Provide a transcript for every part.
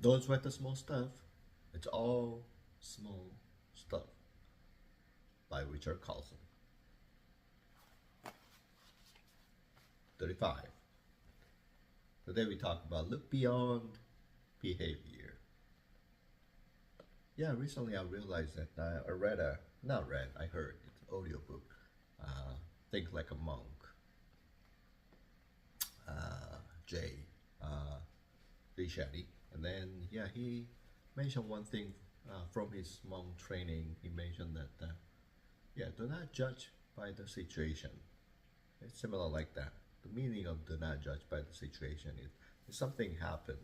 Don't sweat the small stuff. It's all small stuff by Richard Carlson. 35. Today we talk about look beyond behavior. Yeah, recently I realized that I read a, not read, I heard, it's an audiobook, Think Like a Monk, Jay Shetty. And then, yeah, he mentioned one thing from his monk training. He mentioned that, yeah, do not judge by the situation. It's similar like that. The meaning of do not judge by the situation is if something happened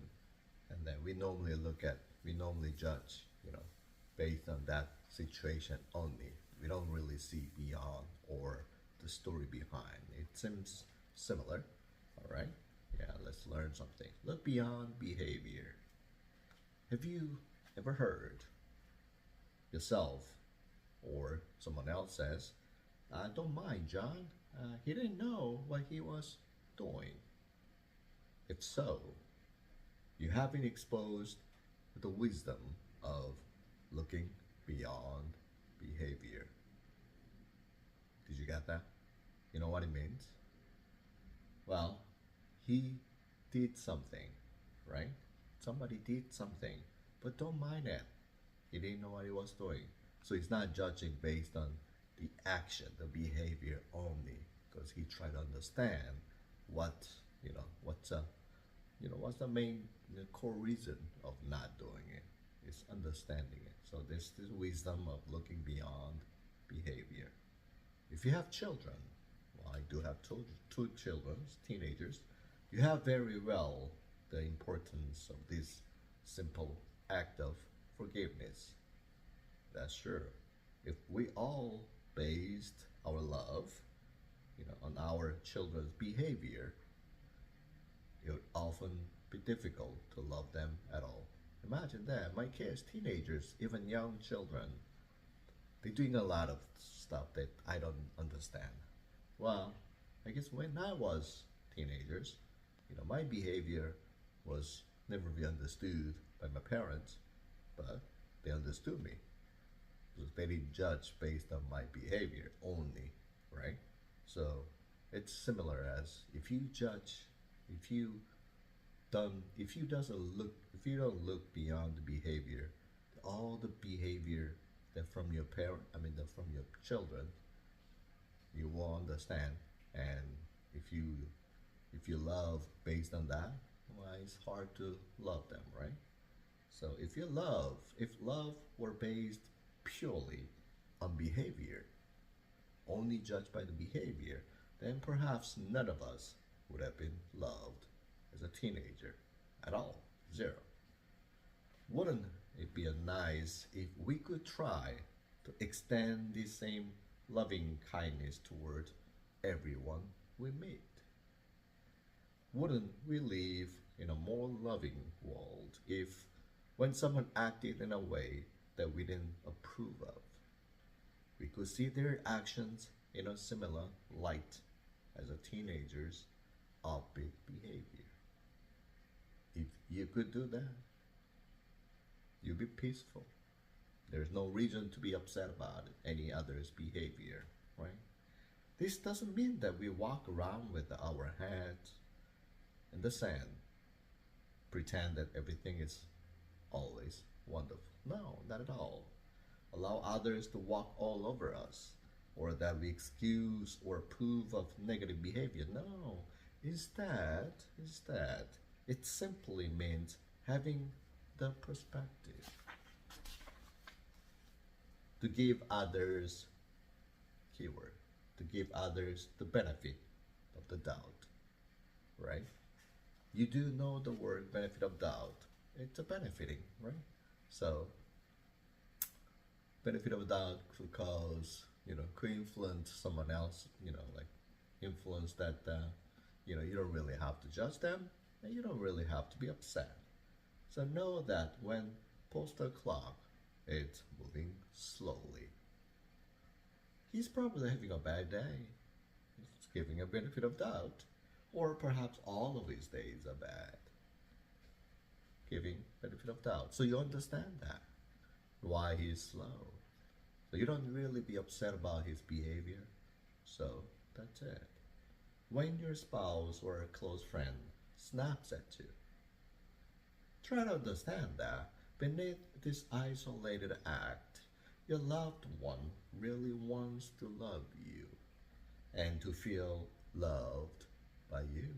and then we normally judge, based on that situation only. We don't really see beyond or the story behind. It seems similar, all right? Yeah, let's learn something. Look beyond behavior. Have you ever heard yourself or someone else says, don't mind John, he didn't know what he was doing? If so, you have been exposed to the wisdom of looking beyond behavior. Did you get that? You know what it means? Well, he did something, right? Somebody did something, but don't mind it. He didn't know what he was doing. So he's not judging based on the action, the behavior only, because he tried to understand what, what's the main, the core reason of not doing it. It's understanding it. So this is wisdom of looking beyond behavior. If you have children, well, I do have two children, teenagers, you have very well the importance of this simple act of forgiveness. That's true. If we all based our love, on our children's behavior, it would often be difficult to love them at all. Imagine that. My kids, teenagers, even young children, they're doing a lot of stuff that I don't understand. Well, I guess when I was teenagers, my behavior was never be understood by my parents, but they understood me because they didn't judge based on my behavior only, right? So it's similar as if you judge, if you if you don't look beyond the behavior, all the behavior that from your parent, from your children, you won't understand. And if you if you love based on that, well, it's hard to love them, right? So if love were based purely on behavior, only judged by the behavior, then perhaps none of us would have been loved as a teenager at all. Zero. Wouldn't it be a nice if we could try to extend the same loving kindness toward everyone we meet? Wouldn't we live in a more loving world if, when someone acted in a way that we didn't approve of, we could see their actions in a similar light as a teenager's upbeat behavior? If you could do that, you'd be peaceful. There's no reason to be upset about any other's behavior, right? This doesn't mean that we walk around with our heads in the sand, pretend that everything is always wonderful. No, not at all. Allow others to walk all over us, or that we excuse or approve of negative behavior. No, instead, it simply means having the perspective to give others, keyword, to give others the benefit of the doubt, right? You do know the word benefit of doubt. It's a benefiting, right? So, benefit of doubt could cause, could influence someone else, like influence that, you don't really have to judge them and you don't really have to be upset. So know that when postal clock, it's moving slowly. He's probably having a bad day. He's giving a benefit of doubt. Or perhaps all of his days are bad. giving benefit of doubt. So you understand that, why he's slow. So you don't really be upset about his behavior. So that's it. When your spouse or a close friend snaps at you, try to understand that beneath this isolated act, your loved one really wants to love you and to feel loved by you.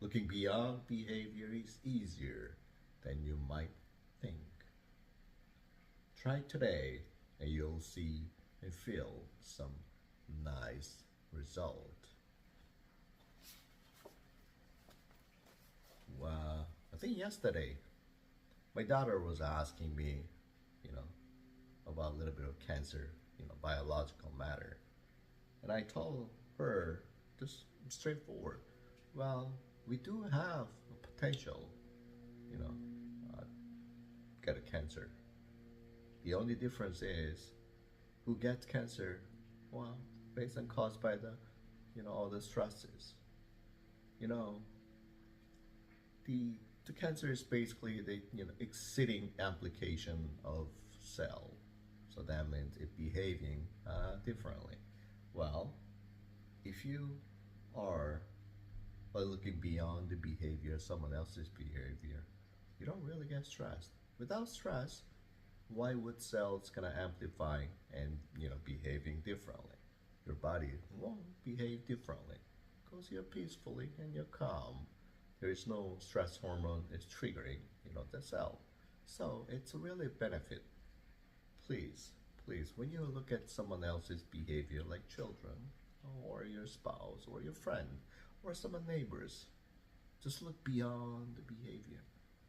Looking beyond behavior is easier than you might think. Try today and you'll see and feel some nice result. Well, I think yesterday my daughter was asking me, you know, about a little bit of cancer, biological matter. And I told her just straightforward, well, we do have a potential, you know, uh, get a cancer. The only difference is who gets cancer, well, based on caused by the, all the stresses. You know, the the cancer is basically the exceeding amplification of cell, so that means it behaving differently. Well, if you are looking beyond the behavior, someone else's behavior, you don't really get stressed. Without stress, why would cells gonna amplify and behaving differently? Your body won't behave differently because you're peacefully and you're calm. There is no stress hormone is triggering the cell. So it's a really benefit. Please, please, when you look at someone else's behavior like children or your spouse or your friend or some neighbors, just look beyond the behavior.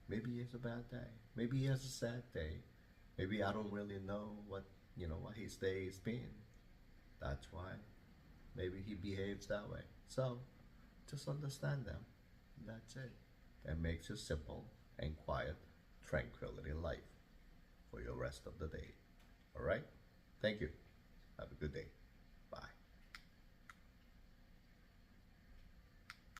Maybe he has a bad day. Maybe he has a sad day. Maybe I don't really know what his day has been. That's why maybe he behaves that way. So just understand them. That's it. That makes you simple and quiet tranquility life for your rest of the day. All right? Thank you. Have a good day.